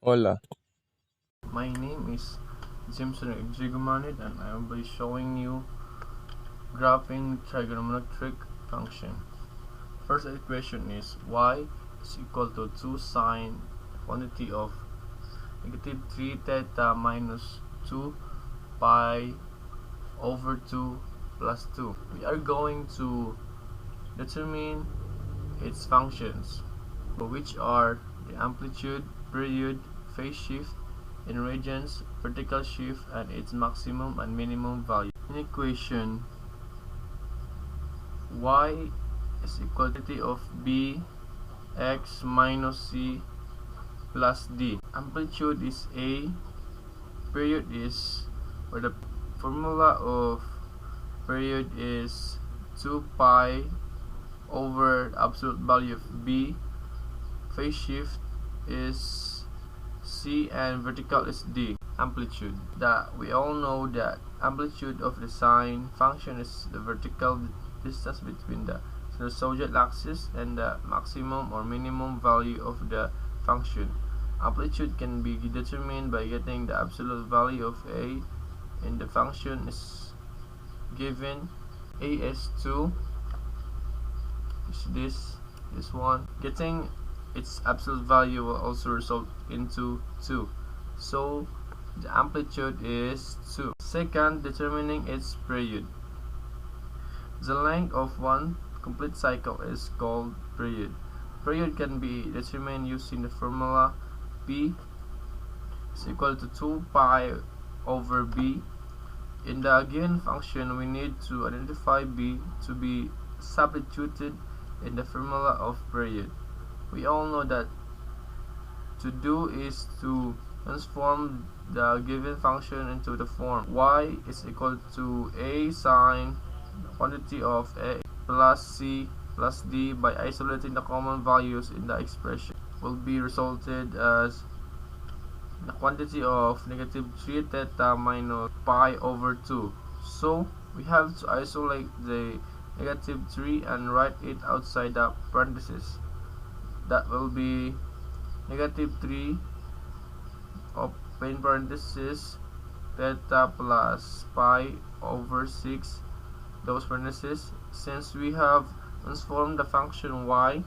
Hola. My name is Jameson Trigonometric and I will be showing you graphing trigonometric function. First equation is y is equal to 2 sine quantity of negative 3 theta minus 2 pi over 2 plus 2. We are going to determine its functions, which are the amplitude, period, phase shift, in regions, vertical shift, and its maximum and minimum value. In equation, y is equal to of b x minus c plus d. Amplitude is a, period is, or the formula of period is 2 pi over the absolute value of b. Phase shift is c and vertical is d. Amplitude, that we all know that amplitude of the sine function is the vertical distance between the sinusoidal axis and the maximum or minimum value of the function. Amplitude can be determined by getting the absolute value of a, and the function is given a is 2, is this one. Getting its absolute value will also result into 2, so the amplitude is 2. Second, determining its period. The length of one complete cycle is called period. Period can be determined using the formula P is equal to 2 pi over B. In the given function, we need to identify B to be substituted in the formula of period. We all know that to do is to transform the given function into the form y is equal to a sine quantity of a plus c plus d. By isolating the common values in the expression will be resulted as the quantity of negative 3 theta minus pi over 2. So we have to isolate the negative 3 and write it outside the parenthesis. That will be negative 3 open parenthesis theta plus pi over 6 those parentheses. Since we have transformed the function y,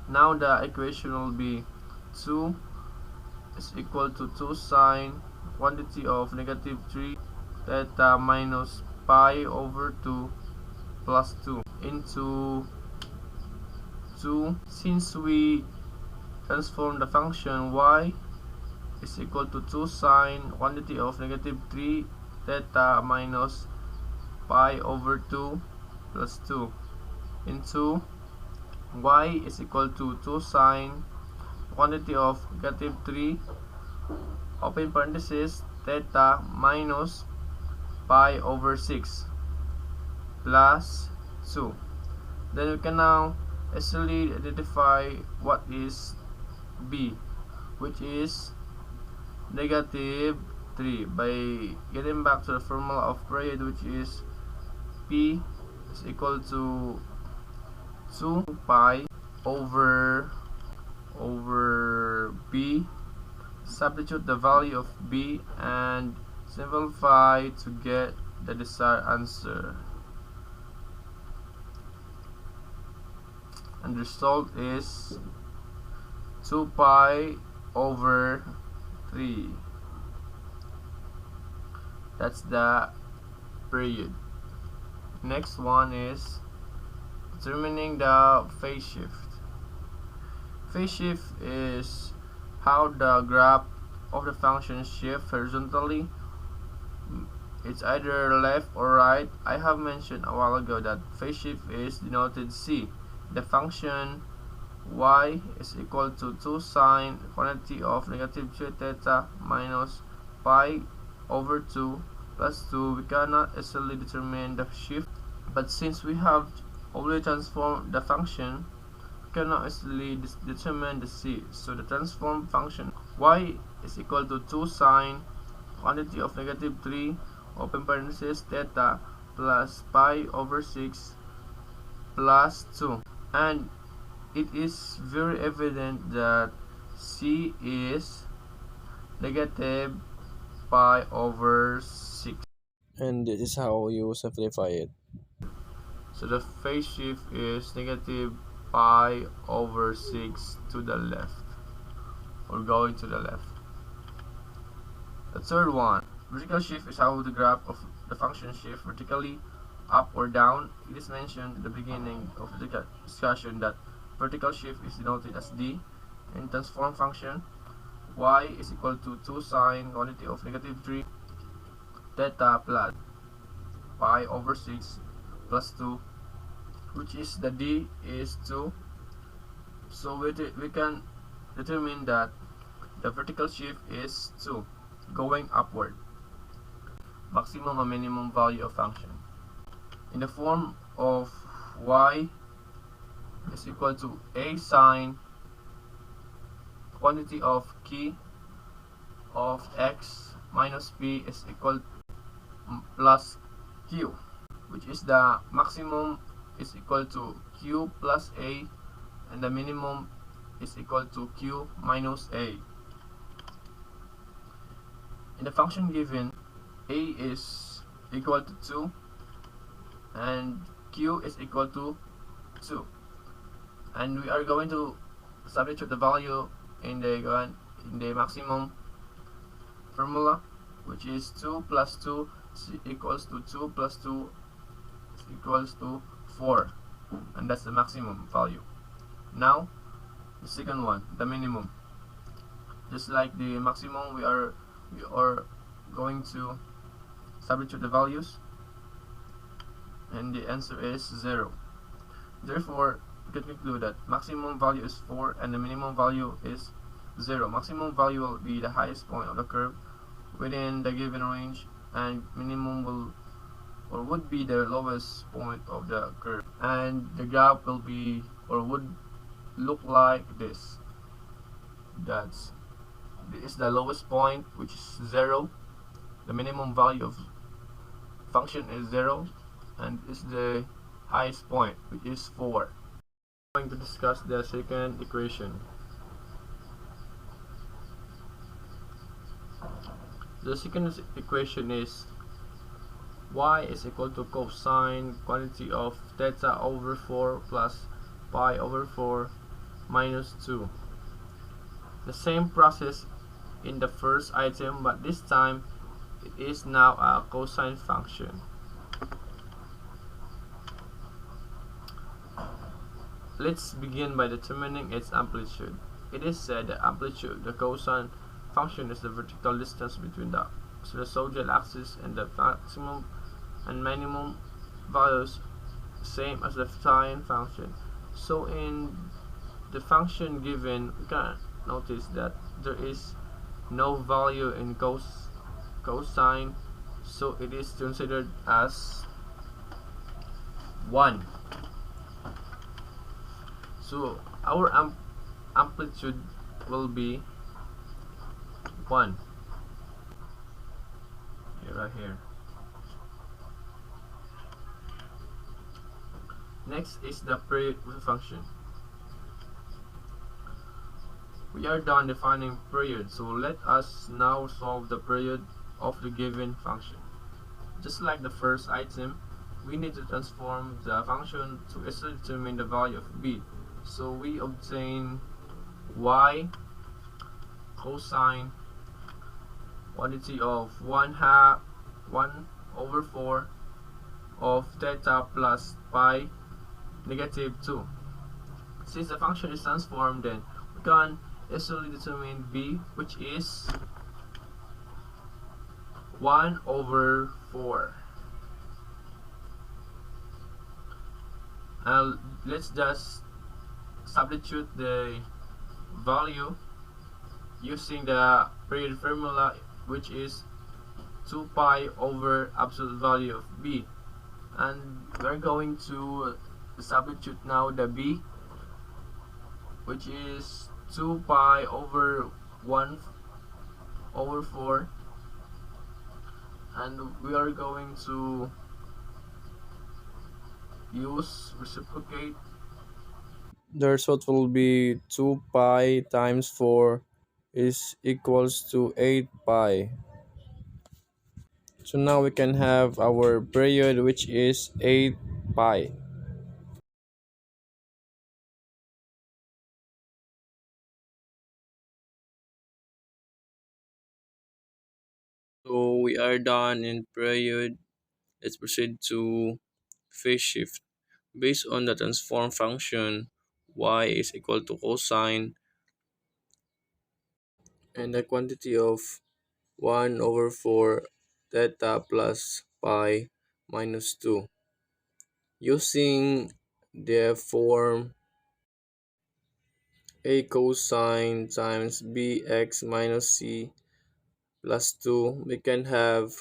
now the equation will be 2 is equal to 2 sine quantity of negative 3 theta minus pi over 2 plus 2 into 2. Since we transform the function y is equal to 2 sine quantity of negative 3 theta minus pi over 2 plus 2 into y is equal to 2 sine quantity of negative 3 open parenthesis theta minus pi over 6 plus 2. Then we can now easily identify what is b, which is negative 3, by getting back to the formula of period, which is p is equal to 2 pi over b. Substitute the value of b and simplify to get the desired answer, and the result is 2 pi over 3. That's the period. Next one is determining the phase shift. Phase shift is how the graph of the function shifts horizontally. It's either left or right. I have mentioned a while ago that phase shift is denoted C. The function y is equal to 2 sine quantity of negative 3 theta minus pi over 2 plus 2. We cannot easily determine the shift, but since we have already transformed the function, we cannot easily determine the c. So the transformed function y is equal to 2 sine quantity of negative 3 open parenthesis theta plus pi over 6 plus 2. And it is very evident that C is negative pi over 6. And this is how you simplify it. So the phase shift is negative pi over 6 to the left, or going to the left. The third one, vertical shift, is how the graph of the function shift vertically up or down. It is mentioned at the beginning of the discussion that vertical shift is denoted as d. In transform function, y is equal to 2 sine quantity of negative 3 theta plus pi over 6 plus 2, which is the d is 2. So we can determine that the vertical shift is 2, going upward, maximum and minimum value of function, in the form of y is equal to a sine quantity of key of x minus p is equal plus q, which is the maximum is equal to q plus a, and the minimum is equal to q minus a. In the function given, a is equal to 2 and q is equal to 2, and we are going to substitute the value in the maximum formula, which is 2 plus 2 equals to 2 plus 2 equals to 4, and that's the maximum value. Now the second one, the minimum. Just like the maximum, we are going to substitute the values, and the answer is 0. Therefore, we can conclude that maximum value is 4 and the minimum value is 0. Maximum value will be the highest point of the curve within the given range, and minimum would be the lowest point of the curve, and the graph will be or would look like this. This is the lowest point, which is 0. The minimum value of function is 0, and this is the highest point, which is 4. I'm going to discuss the second equation. The second equation is y is equal to cosine quantity of theta over 4 plus pi over 4 minus 2. The same process in the first item, but this time it is now a cosine function. Let's begin by determining its amplitude. It is said that amplitude, the cosine function, is the vertical distance between the sinusoidal axis and the maximum and minimum values, same as the sine function. So in the function given, we can notice that there is no value in cosine, so it is considered as 1. So our amplitude will be 1. Right here. Next is the period of the function. We are done defining period, so let us now solve the period of the given function. Just like the first item, we need to transform the function to easily determine the value of b. So we obtain y cosine quantity of 1 over 4 of theta plus pi negative 2. Since the function is transformed, then we can easily determine b, which is 1 over 4. And let's just substitute the value using the period formula, which is 2 pi over absolute value of b, and we're going to substitute now the b, which is 2 pi over 1 over 4, and we are going to use reciprocate The result will be 2 pi times 4 is equals to 8 pi. So now we can have our period, which is 8 pi. So we are done in period. Let's proceed to phase shift. Based on the transform function, y is equal to cosine and the quantity of 1 over 4 theta plus pi minus 2. Using the form a cosine times bx minus c plus 2, we can have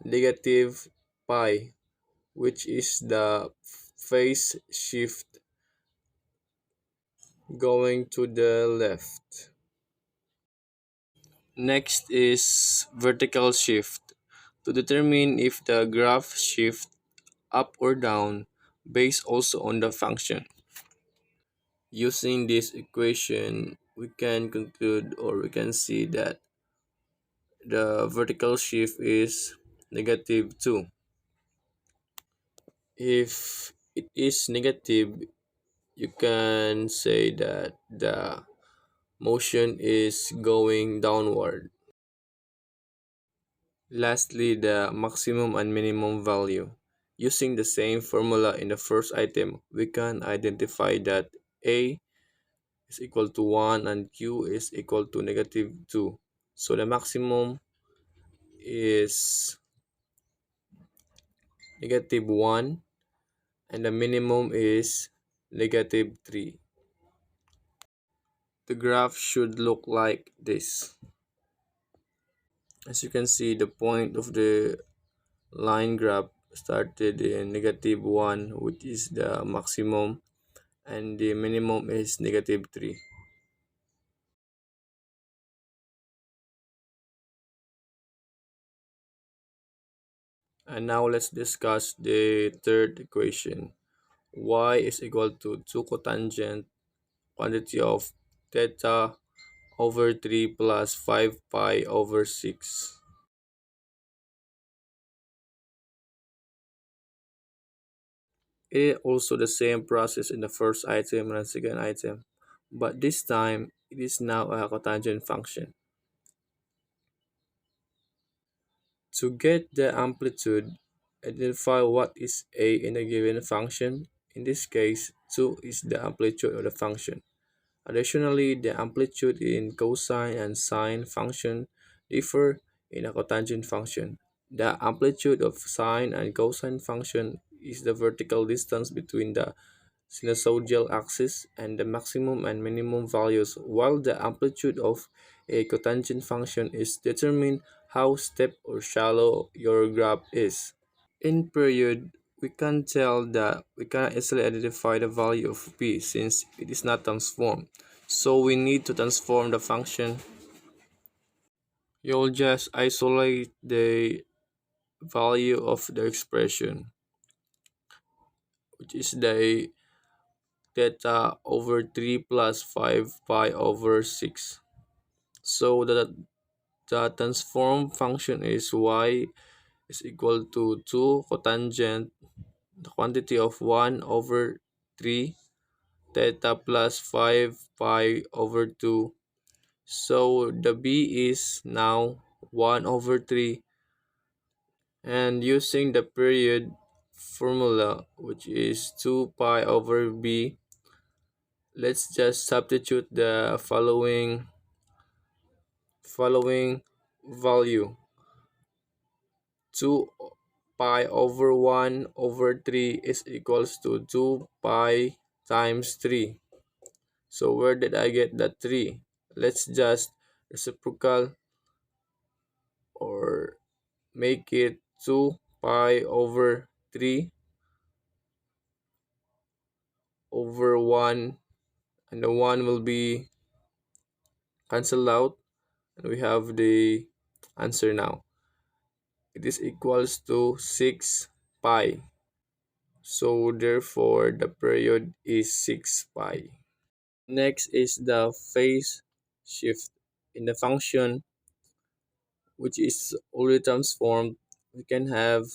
negative pi, which is the phase shift going to the left. Next is vertical shift. To determine if the graph shift up or down based also on the function. Using this equation, we can conclude or we can see that the vertical shift is negative 2. If it is negative, you can say that the motion is going downward. Lastly, the maximum and minimum value. Using the same formula in the first item, we can identify that A is equal to 1 and Q is equal to negative 2. So the maximum is negative 1 and the minimum is negative 3. The graph should look like this. As you can see, the point of the line graph started in negative 1, which is the maximum, and the minimum is negative 3. And now let's discuss the third equation. Y is equal to 2 cotangent quantity of theta over 3 plus 5 pi over 6. It is also the same process in the first item and the second item, but this time it is now a cotangent function. To get the amplitude, identify what is a in a given function. In this case, 2 is the amplitude of the function. Additionally, the amplitude in cosine and sine function differ in a cotangent function. The amplitude of sine and cosine function is the vertical distance between the sinusoidal axis and the maximum and minimum values, while the amplitude of a cotangent function is determined how steep or shallow your graph is. In period, we can tell that we cannot easily identify the value of p since it is not transformed. So we need to transform the function. You'll just isolate the value of the expression, which is the theta over 3 plus 5 pi over 6. So the transform function is y is equal to 2 cotangent the quantity of 1 over 3 theta plus 5 pi over 2. So the b is now 1 over 3, and using the period formula, which is 2 pi over b, let's just substitute the following value. 2 pi over 1 over 3 is equals to 2 pi times 3. So where did I get that 3? Let's just reciprocal or make it 2 pi over 3 over 1, and the 1 will be cancelled out, and we have the answer now. It is equals to 6 pi. So therefore the period is 6 pi. Next is the phase shift in the function, which is already transformed. We can have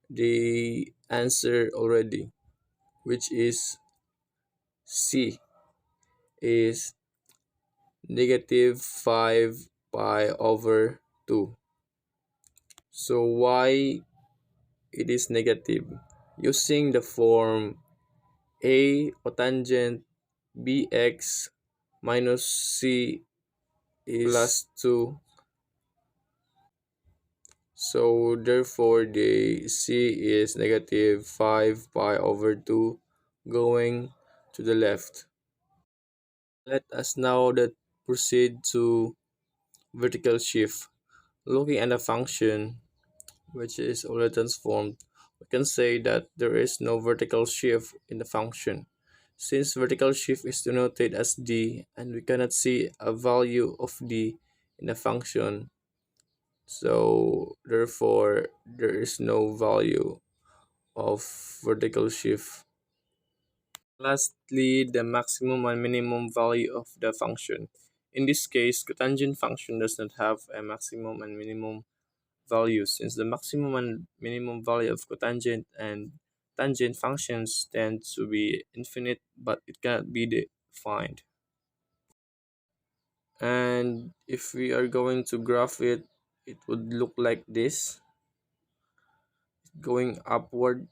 the answer already, which is C is negative 5 pi over 2. So why it is negative? Using the form A cotangent bx minus c is plus 2. So therefore the c is negative 5 pi over 2 going to the left. Let us now proceed to vertical shift. Looking at a function which is already transformed, we can say that there is no vertical shift in the function. Since vertical shift is denoted as d and we cannot see a value of d in the function, so therefore there is no value of vertical shift. Lastly, the maximum and minimum value of the function. In this case, cotangent function does not have a maximum and minimum value since the maximum and minimum value of cotangent and tangent functions tend to be infinite, but it cannot be defined. And if we are going to graph it, it would look like this, going upward